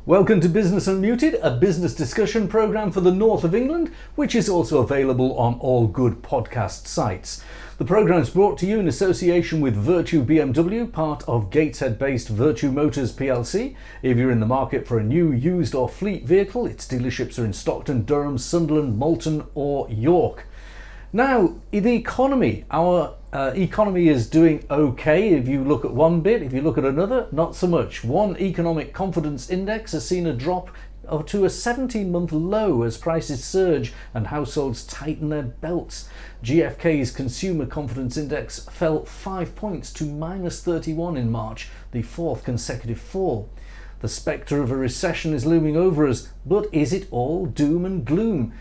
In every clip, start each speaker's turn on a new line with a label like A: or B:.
A: Welcome to Business Unmuted, a business discussion programme for the north of England, which is also available on all good podcast sites. The programme is brought to you in association with Virtue BMW, part of Gateshead-based Virtue Motors plc. If you're in the market for a new, used or fleet vehicle, its dealerships are in Stockton, Durham, Sunderland, Malton or York. Now, the economy, our economy is doing okay if you look at one bit, if you look at another, not so much. One economic confidence index has seen a drop to a 17-month low as prices surge and households tighten their belts. GfK's consumer confidence index fell 5 points to minus 31 in March, the fourth consecutive fall. The spectre of a recession is looming over us, but is it all doom and gloom?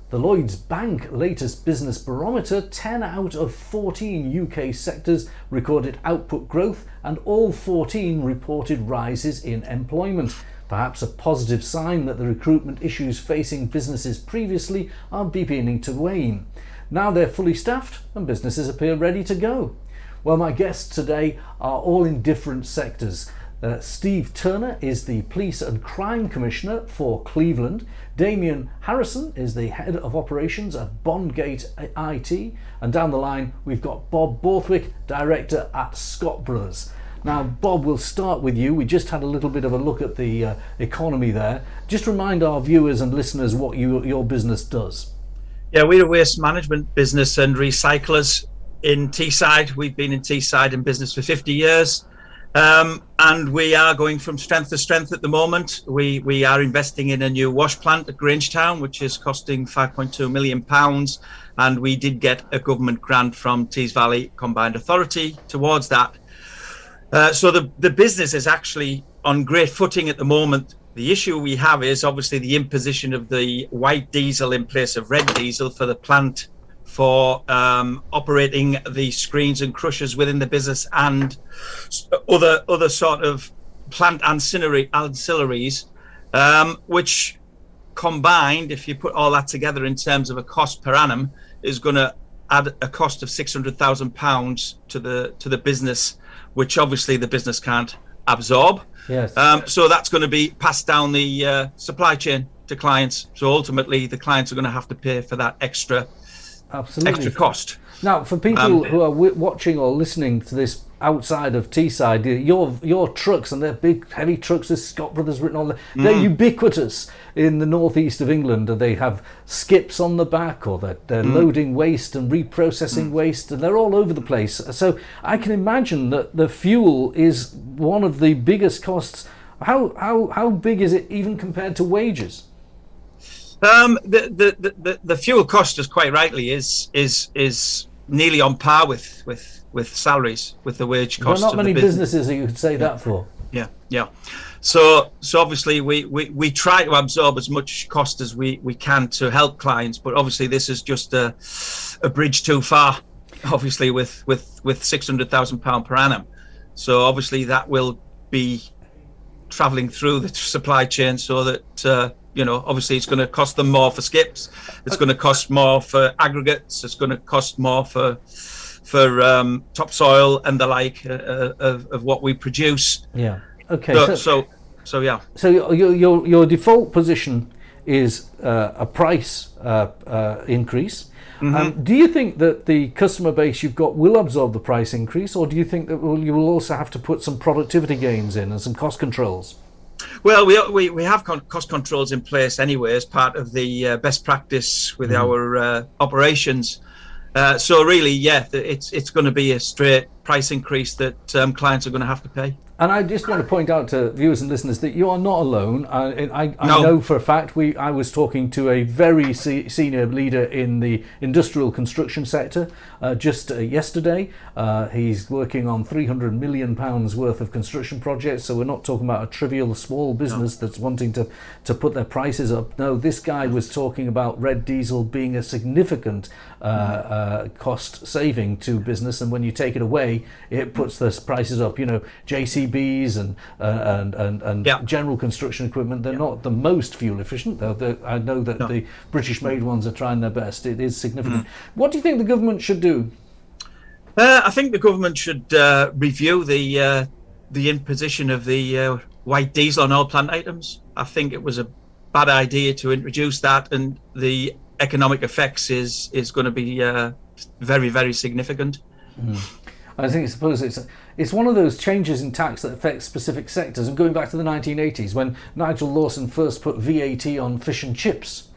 A: The Lloyds Bank latest business barometer, 10 out of 14 UK sectors recorded output growth and all 14 reported rises in employment. Perhaps a positive sign that the recruitment issues facing businesses previously are beginning to wane. Now they're fully staffed and businesses appear ready to go. Well, my guests today are all in different sectors. Steve Turner is the Police and Crime Commissioner for Cleveland. Damien Harrison is the Head of Operations at Bondgate IT. And down the line, we've got Bob Borthwick, Director at Scott Brothers. Now, Bob, we'll start with you. We just had a little bit of a look at the economy there. Just remind our viewers and listeners what your business does.
B: Yeah, we're a waste management business and recyclers in Teesside. We've been in Teesside in business for 50 years. And we are going from strength to strength at the moment. We are investing in a new wash plant at Grangetown, which is costing £5.2 million. And we did get a government grant from Tees Valley Combined Authority towards that. So the business is actually on great footing at the moment. The issue we have is obviously the imposition of the white diesel in place of red diesel for the plant for operating the screens and crushers within the business and other sort of plant ancillaries, which combined, if you put all that together in terms of a cost per annum, is going to add a cost of £600,000 to the business, which obviously the business can't absorb.
A: Yes.
B: So that's going to be passed down the supply chain to clients. So ultimately, the clients are going to have to pay for that extra cost.
A: Now, for people who are watching or listening to this outside of Teesside, your trucks, and they're big, heavy trucks with Scott Brothers written on them, they're ubiquitous in the northeast of England. They have skips on the back, or they're loading waste and reprocessing waste, and they're all over the place. So I can imagine that the fuel is one of the biggest costs. How big is it even compared to wages?
B: The fuel cost, as quite rightly, is nearly on par with salaries, with the wage cost.
A: There are not many businesses that you could say that for.
B: Yeah. So obviously we try to absorb as much cost as we can to help clients, but obviously this is just a bridge too far. Obviously with £600,000 per annum. So obviously that will be travelling through the supply chain, so that obviously it's going to cost them more for skips, it's going to cost more for aggregates, it's going to cost more for topsoil and the like of what we produce.
A: Yeah. Okay.
B: So yeah.
A: So your default position is a price increase. Do you think that the customer base you've got will absorb the price increase, or do you think that you will also have to put some productivity gains in and some cost controls?
B: Well, we have cost controls in place anyway as part of the best practice with our operations. So really, yeah, it's going to be a straight price increase that clients are going to have to pay.
A: And I just want to point out to viewers and listeners that you are not alone. I know for a fact I was talking to a very senior leader in the industrial construction sector just yesterday. He's working on £300 million worth of construction projects, so we're not talking about a trivial small business that's wanting to put their prices up. No, this guy was talking about red diesel being a significant cost saving to business, and when you take it away, it puts the prices up. JCBs and general construction equipment, they're not the most fuel efficient. I know that the British made ones are trying their best. It is significant. What do you think the government should do?
B: I think the government should review the imposition of the white diesel on all plant items. I think it was a bad idea to introduce that, and the economic effects is going to be very, very significant.
A: I suppose it's one of those changes in tax that affects specific sectors. And going back to the 1980s, when Nigel Lawson first put VAT on fish and chips.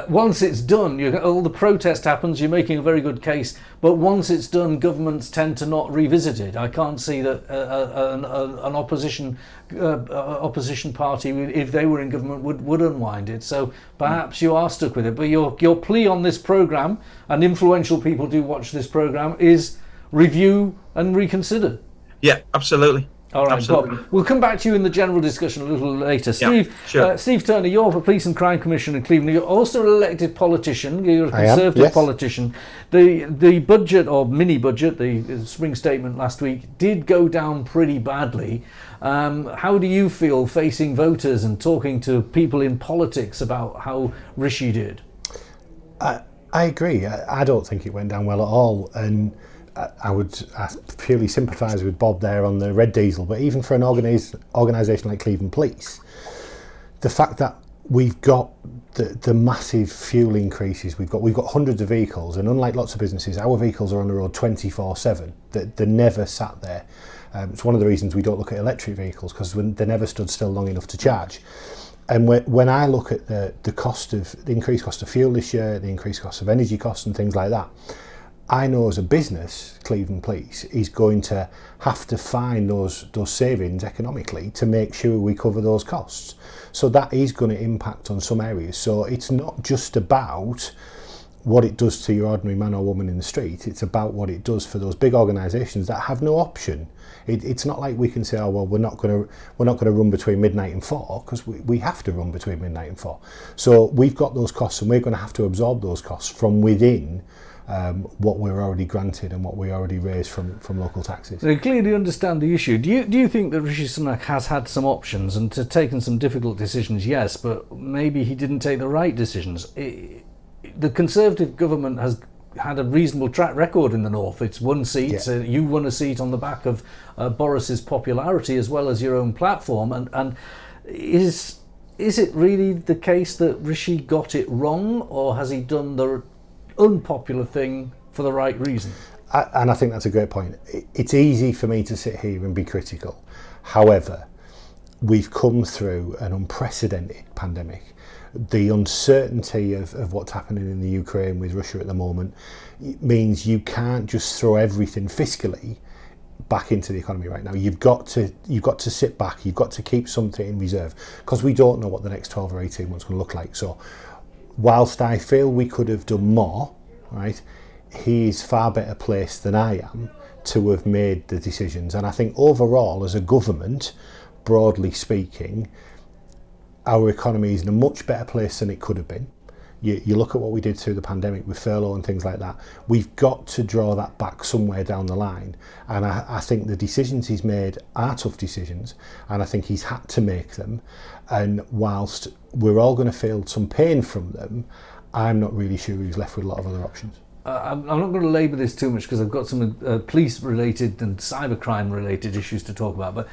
A: Once it's done, all the protest happens, you're making a very good case, but once it's done, governments tend to not revisit it. I can't see that an opposition party, if they were in government, would unwind it. So perhaps you are stuck with it. But your plea on this programme, and influential people do watch this programme, is review and reconsider.
B: Yeah, absolutely.
A: All right,
B: Absolutely.
A: Bob, we'll come back to you in the general discussion a little later. Steve,
B: sure.
A: Steve Turner, you're a Police and Crime Commissioner in Cleveland. You're also an elected politician. You're a Conservative politician. The budget, or mini-budget, the spring statement last week, did go down pretty badly. How do you feel facing voters and talking to people in politics about how Rishi did?
C: I agree. I don't think it went down well at all. And I purely sympathise with Bob there on the red diesel, but even for an organisation like Cleveland Police, the fact that we've got the massive fuel increases, we've got hundreds of vehicles, and unlike lots of businesses, our vehicles are on the road 24/7. They're never sat there. It's one of the reasons we don't look at electric vehicles, because they never stood still long enough to charge. And when I look at the increased cost of fuel this year, the increased cost of energy costs and things like that, I know as a business, Cleveland Police is going to have to find those savings economically to make sure we cover those costs. So that is going to impact on some areas. So it's not just about what it does to your ordinary man or woman in the street. It's about what it does for those big organisations that have no option. It's not like we can say, oh well, we're not going to run between midnight and 4, because we have to run between midnight and 4. So we've got those costs, and we're going to have to absorb those costs from within what we're already granted and what we already raised from local taxes.
A: They clearly understand the issue. Do you think that Rishi Sunak has had some options and taken some difficult decisions? Yes, but maybe he didn't take the right decisions. The Conservative government has had a reasonable track record in the north. It's won seats.
C: Yeah.
A: You won a seat on the back of Boris's popularity as well as your own platform. And is it really the case that Rishi got it wrong, or has he done the unpopular thing for the right reason?
C: And I think that's a great point. It's easy for me to sit here and be critical. However, we've come through an unprecedented pandemic. The uncertainty of what's happening in the Ukraine with Russia at the moment means you can't just throw everything fiscally back into the economy right now. You've got to sit back. You've got to keep something in reserve, because we don't know what the next 12 or 18 months is going to look like. So whilst I feel we could have done more, right, he is far better placed than I am to have made the decisions. And I think overall, as a government, broadly speaking, our economy is in a much better place than it could have been. You look at what we did through the pandemic with furlough and things like that. We've got to draw that back somewhere down the line. And I think the decisions he's made are tough decisions, and I think he's had to make them. And whilst we're all going to feel some pain from them, I'm not really sure he's left with a lot of other options.
A: I'm not going to labour this too much, because I've got some police-related and cybercrime-related issues to talk about. But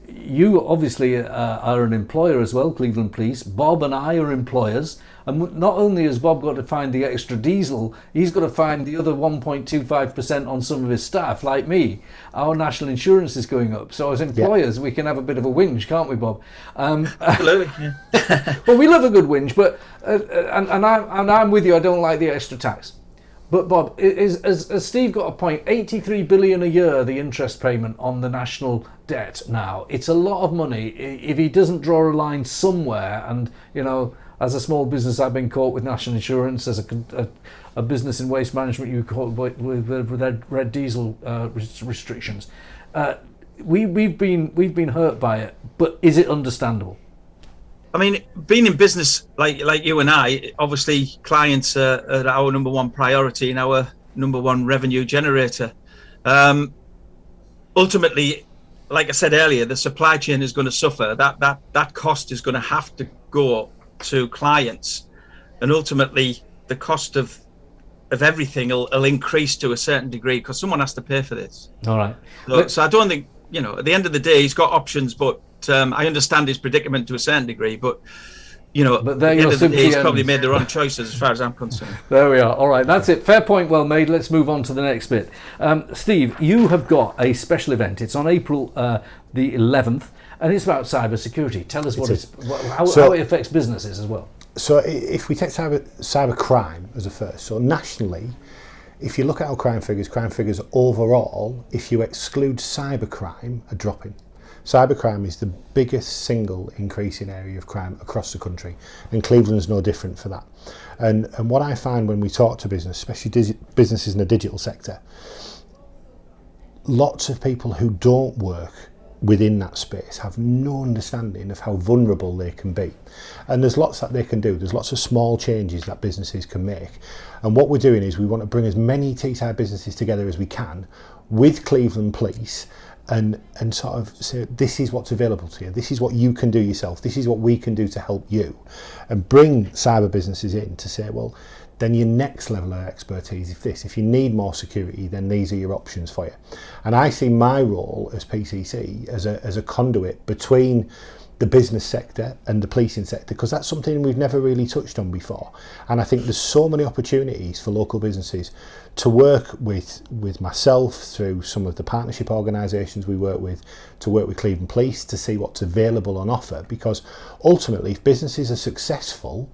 A: you obviously are an employer as well, Cleveland Police. Bob and I are employers. And not only has Bob got to find the extra diesel, he's got to find the other 1.25% on some of his staff, like me. Our national insurance is going up. So as employers, we can have a bit of a whinge, can't we, Bob?
B: Absolutely. Yeah.
A: Well, we love a good whinge, but and I'm with you. I don't like the extra tax. But Bob, has Steve got a point? 83 billion a year, the interest payment on the national debt now. It's a lot of money. If he doesn't draw a line somewhere, and as a small business, I've been caught with national insurance. As a business in waste management, you caught with red diesel restrictions. We've been hurt by it, but is it understandable?
B: I mean, being in business like you and I, obviously clients are our number one priority and our number one revenue generator. Ultimately, like I said earlier, the supply chain is going to suffer. That cost is going to have to go to clients, and ultimately the cost of everything will increase to a certain degree, because someone has to pay for this.
A: All right.
B: So I don't think, at the end of the day, he's got options, but I understand his predicament to a certain degree, but
A: But there
B: at the end of the day, he's probably
A: ends.
B: made the wrong choices as far as I'm concerned.
A: There we are. All right, that's it. Fair point, well made. Let's move on to the next bit. Steve, you have got a special event. It's on April the 11th, and it's about cyber security. Tell us how it affects businesses as well.
C: So if we take cybercrime as a first, so nationally, if you look at our crime figures overall, if you exclude cybercrime, are dropping. Cybercrime is the biggest single increasing area of crime across the country, and Cleveland's no different for that. And what I find when we talk to business, especially businesses in the digital sector, lots of people who don't work within that space have no understanding of how vulnerable they can be. And there's lots that they can do. There's lots of small changes that businesses can make. And what we're doing is we want to bring as many Teesside businesses together as we can with Cleveland Police and sort of say, this is what's available to you, this is what you can do yourself, this is what we can do to help you, and bring cyber businesses in to say, well, then your next level of expertise is this. If you need more security, then these are your options for you. And I see my role as PCC as a conduit between the business sector and the policing sector, because that's something we've never really touched on before. And I think there's so many opportunities for local businesses to work with myself through some of the partnership organisations we work with, to work with Cleveland Police to see what's available on offer, because ultimately if businesses are successful,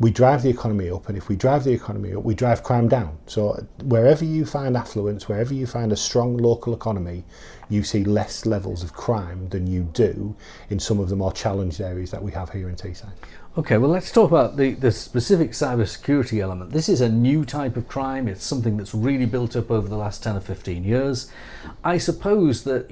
C: we drive the economy up, and if we drive the economy up, we drive crime down. So wherever you find affluence, wherever you find a strong local economy, you see less levels of crime than you do in some of the more challenged areas that we have here in Teesside.
A: Okay, well, let's talk about the specific cybersecurity element. This is a new type of crime. It's something that's really built up over the last 10 or 15 years. I suppose that,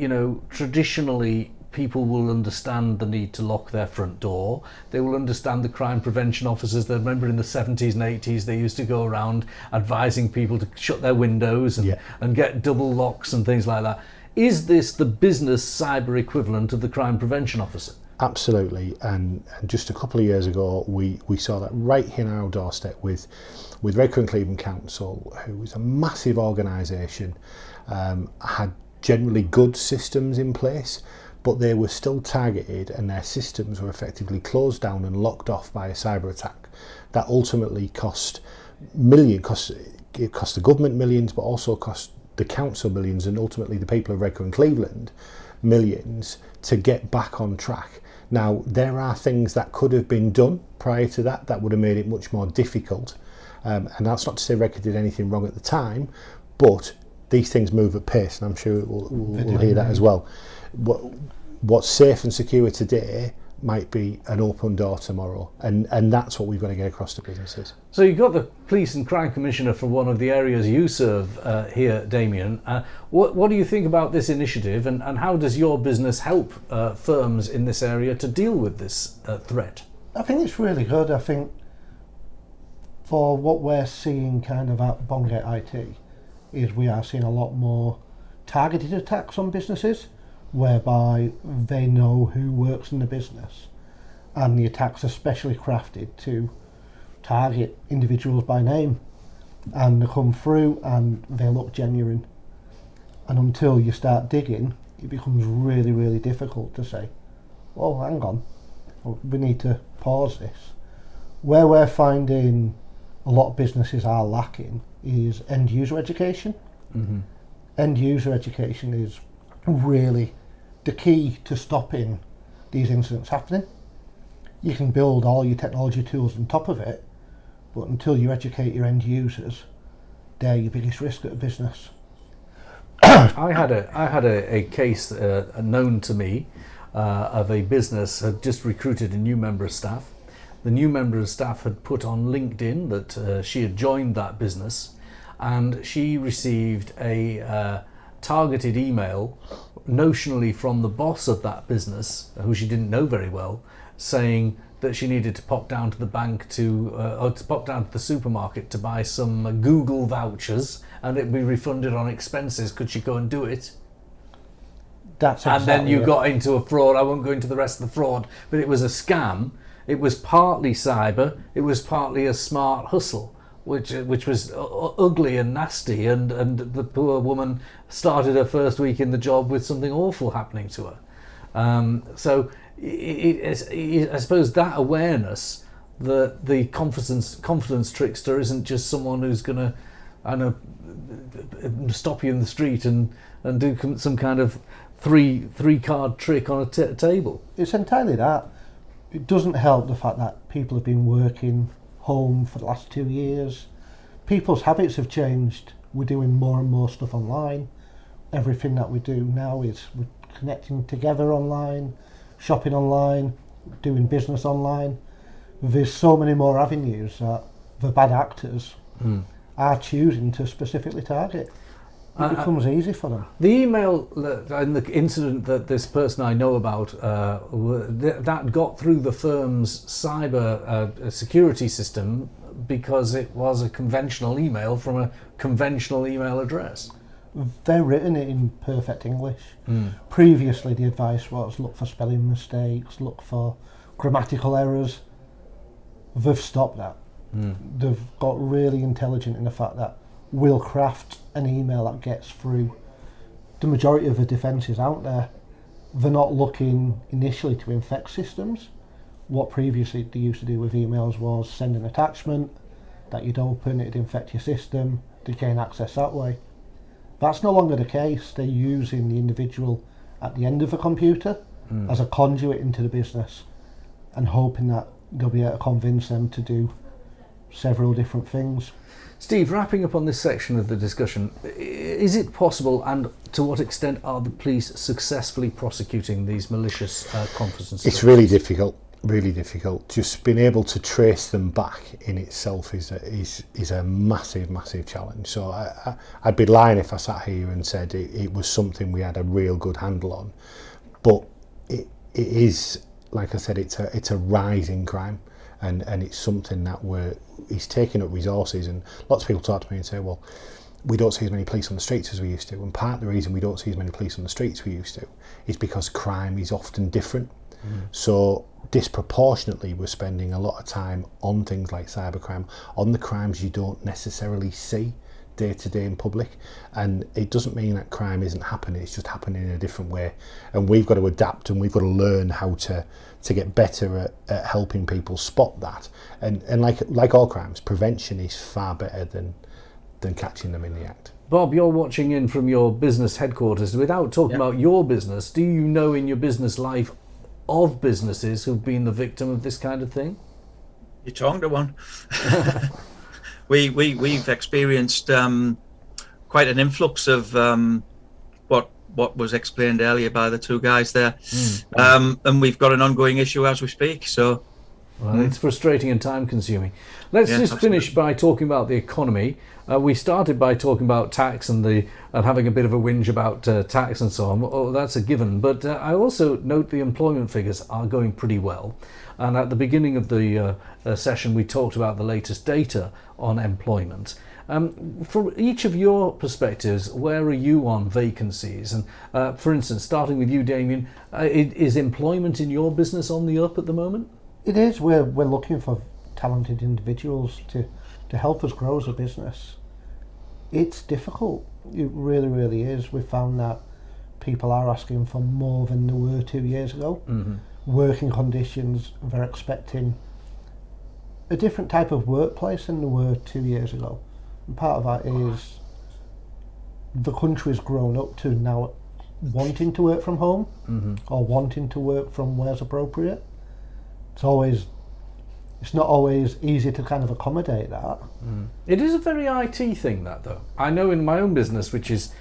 A: traditionally people will understand the need to lock their front door. They will understand the crime prevention officers. They remember in the 70s and 80s, they used to go around advising people to shut their windows and get double locks and things like that. Is this the business cyber equivalent of the crime prevention officer?
C: Absolutely, and just a couple of years ago, we saw that right here on our doorstep with Recruitment Cleveland Council, who is a massive organisation, had generally good systems in place, but they were still targeted, and their systems were effectively closed down and locked off by a cyber attack that ultimately cost the government millions, but also cost the council millions, and ultimately the people of Redcar and Cleveland millions to get back on track. Now, there are things that could have been done prior to that would have made it much more difficult, and that's not to say Redcar did anything wrong at the time, but these things move at pace, and I'm sure we'll hear that as well. What's safe and secure today might be an open door tomorrow, and that's what we've got to get across to businesses.
A: So you've got the Police and Crime Commissioner for one of the areas you serve here, Damien. What do you think about this initiative, and how does your business help firms in this area to deal with this threat?
D: I think it's really good. I think for what we're seeing kind of at Bondgate IT is we are seeing a lot more targeted attacks on businesses, whereby they know who works in the business, and the attacks are specially crafted to target individuals by name, and they come through and they look genuine, and until you start digging, it becomes really, really difficult to say, well, hang on, we need to pause this. Where we're finding a lot of businesses are lacking is end user education.
A: Mm-hmm.
D: End user education is really the key to stopping these incidents happening. You can build all your technology tools on top of it, but until you educate your end users, they're your biggest risk at a business.
A: I had a case known to me of a business had just recruited a new member of staff. The new member of staff had put on LinkedIn that she had joined that business, and she received a targeted email notionally from the boss of that business, who she didn't know very well, saying that she needed to pop down to the bank or to pop down to the supermarket to buy some Google vouchers, and it'd be refunded on expenses. Could she go and do it?
D: That's exactly
A: and then you
D: it.
A: got into a fraud. I won't go into the rest of the fraud, but it was a scam. It was partly cyber. It was partly a smart hustle, which was ugly and nasty, and the poor woman started her first week in the job with something awful happening to her. So I suppose that awareness that the confidence trickster isn't just someone who's going to, I don't know, stop you in the street and do some kind of three card trick on a table.
D: It's entirely that. It doesn't help the fact that people have been working home for the last 2 years. People's habits have changed. We're doing more and more stuff online. Everything that we do now is we're connecting together online, shopping online, doing business online. There's so many more avenues that the bad actors are choosing to specifically target. It becomes easy for them.
A: The email and the incident that this person I know about, that got through the firm's cyber security system because it was a conventional email from a conventional email address.
D: They're written in perfect English. Previously the advice was look for spelling mistakes, look for grammatical errors. They've stopped that. They've got really intelligent in the fact that we'll craft an email that gets through the majority of the defences out there. They're not looking initially to infect systems. What previously they used to do with emails was send an attachment that you'd open, it'd infect your system, to gain access that way. That's no longer the case. They're using the individual at the end of the computer as a conduit into the business and hoping that they'll be able to convince them to do several different things.
A: Steve, wrapping up on this section of the discussion, is it possible, and to what extent are the police successfully prosecuting these malicious conferences?
C: It's really difficult. Just being able to trace them back in itself is a massive challenge. So I'd be lying if I sat here and said it was something we had a real good handle on. But it is, like I said, it's a rising crime. And it's something that is taking up resources, and lots of people talk to me and say, well, we don't see as many police on the streets as we used to, and part of the reason we don't see as many police on the streets as we used to is because crime is often different. So disproportionately we're spending a lot of time on things like cybercrime, on the crimes you don't necessarily see day to day in public, and it doesn't mean that crime isn't happening, it's just happening in a different way, and we've got to adapt and we've got to learn how to get better at helping people spot that, and like all crimes, prevention is far better than catching them in the act.
A: Bob, you're watching in from your business headquarters. Without talking about your business, do you know in your business life of businesses who've been the victim of this kind of thing?
B: You're talking to one. We've experienced quite an influx of what was explained earlier by the two guys there, and we've got an ongoing issue as we speak. So,
A: well, it's frustrating and time-consuming. Let's just finish by talking about the economy. We started by talking about tax and having a bit of a whinge about tax and so on. Oh, that's a given. But I also note the employment figures are going pretty well. And at the beginning of the session, we talked about the latest data on employment. From each of your perspectives, where are you on vacancies? And for instance, starting with you, Damien, is employment in your business on the up at the moment?
D: It is. We're looking for talented individuals to help us grow as a business. It's difficult. It really is. We've found that people are asking for more than they were 2 years ago. Working conditions, they're expecting a different type of workplace than they were 2 years ago. And part of that is the country's grown up to now wanting to work from home or wanting to work from where's appropriate. It's not always easy to kind of accommodate that.
A: It is a very IT thing, that, though. I know in my own business, which is,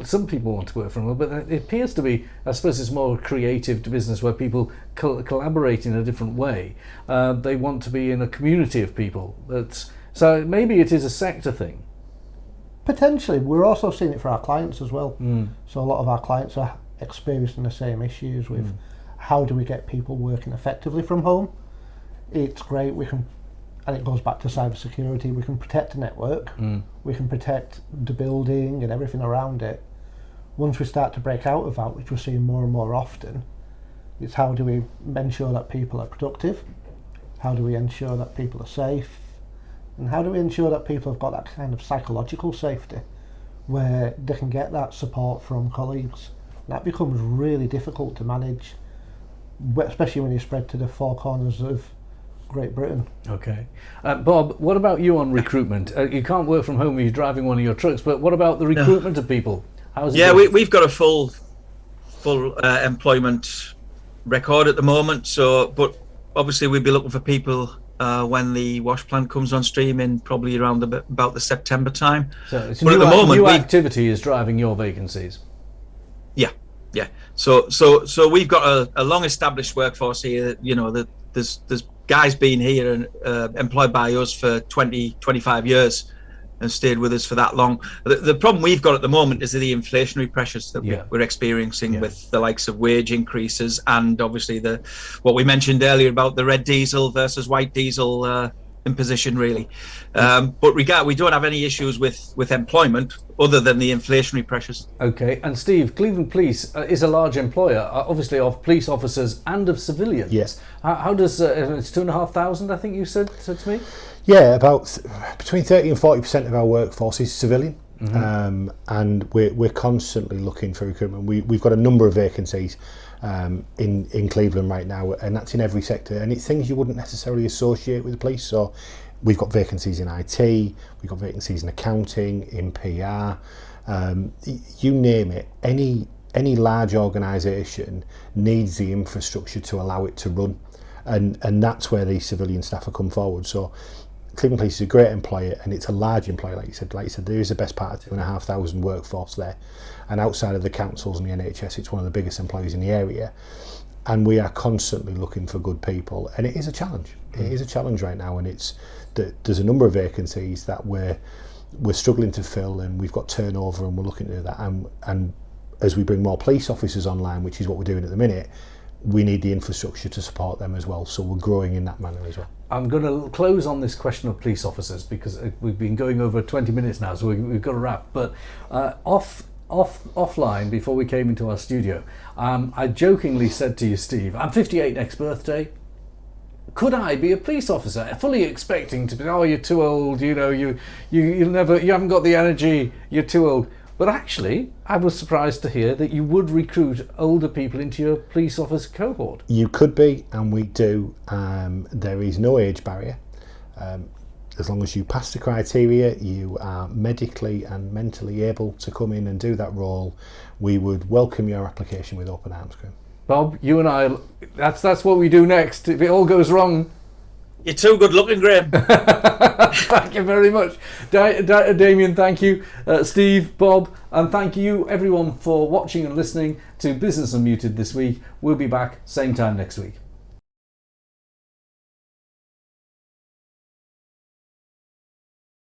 A: some people want to work from home, but it appears to be, I suppose it's more a creative business where people collaborate in a different way. They want to be in a community of people. So maybe it is a sector thing.
D: Potentially. We're also seeing it for our clients as well. So a lot of our clients are experiencing the same issues with how do we get people working effectively from home. It's great, and it goes back to cybersecurity, we can protect the network, we can protect the building and everything around it. Once we start to break out of that, which we're seeing more and more often, it's how do we ensure that people are productive, how do we ensure that people are safe, and how do we ensure that people have got that kind of psychological safety where they can get that support from colleagues That becomes really difficult to manage, especially when you're spread to the four corners of Great Britain.
A: Okay. Bob, what about you on recruitment? You can't work from home when you're driving one of your trucks, but what about the recruitment of people? How's it going?
B: we've got a full employment record at the moment. So, but obviously we'd be looking for people when the wash plant comes on stream in probably around about the September time.
A: So it's
B: but at the moment,
A: activity is driving your vacancies.
B: Yeah. So we've got a long-established workforce here. You know, that there's guys been here and employed by us for 25 years and stayed with us for that long. The problem we've got at the moment is the inflationary pressures that we're experiencing with the likes of wage increases and obviously what we mentioned earlier about the red diesel versus white diesel imposition, really. But we don't have any issues with employment other than the inflationary pressures.
A: Okay, and Steve, Cleveland Police is a large employer, obviously of police officers and of civilians.
C: Yes.
A: How does it's 2,500? I think you said to me.
C: Yeah, about between 30 and 40% of our workforce is civilian, and we're constantly looking for recruitment. We've got a number of vacancies in Cleveland right now, and that's in every sector, and it's things you wouldn't necessarily associate with the police. So we've got vacancies in IT, we've got vacancies in accounting, in PR, you name it. Any large organisation needs the infrastructure to allow it to run, and that's where these civilian staff have come forward. So Cleveland Police is a great employer, and it's a large employer, like you said. There is the best part of 2,500 workforce there, and outside of the councils and the NHS, it's one of the biggest employers in the area. And we are constantly looking for good people, and it is a challenge. It is a challenge right now, and there's a number of vacancies that we're struggling to fill, and we've got turnover, and we're looking to do that. And as we bring more police officers online, which is what we're doing at the minute, we need the infrastructure to support them as well. So we're growing in that manner as well.
A: I'm going to close on this question of police officers because we've been going over 20 minutes now, so we've got to wrap. But offline, before we came into our studio, I jokingly said to you, Steve, I'm 58 next birthday. Could I be a police officer? Fully expecting to be, oh, you're too old, you know, you haven't got the energy, you're too old. But actually, I was surprised to hear that you would recruit older people into your police officer cohort.
C: You could be, and we do. There is no age barrier. As long as you pass the criteria, you are medically and mentally able to come in and do that role, we would welcome your application with open arms, Graham.
A: Bob, you and I, that's what we do next. If it all goes wrong,
B: you're too good looking, Graham.
A: Thank you very much. Damien, thank you. Steve, Bob, and thank you everyone for watching and listening to Business Unmuted this week. We'll be back same time next week.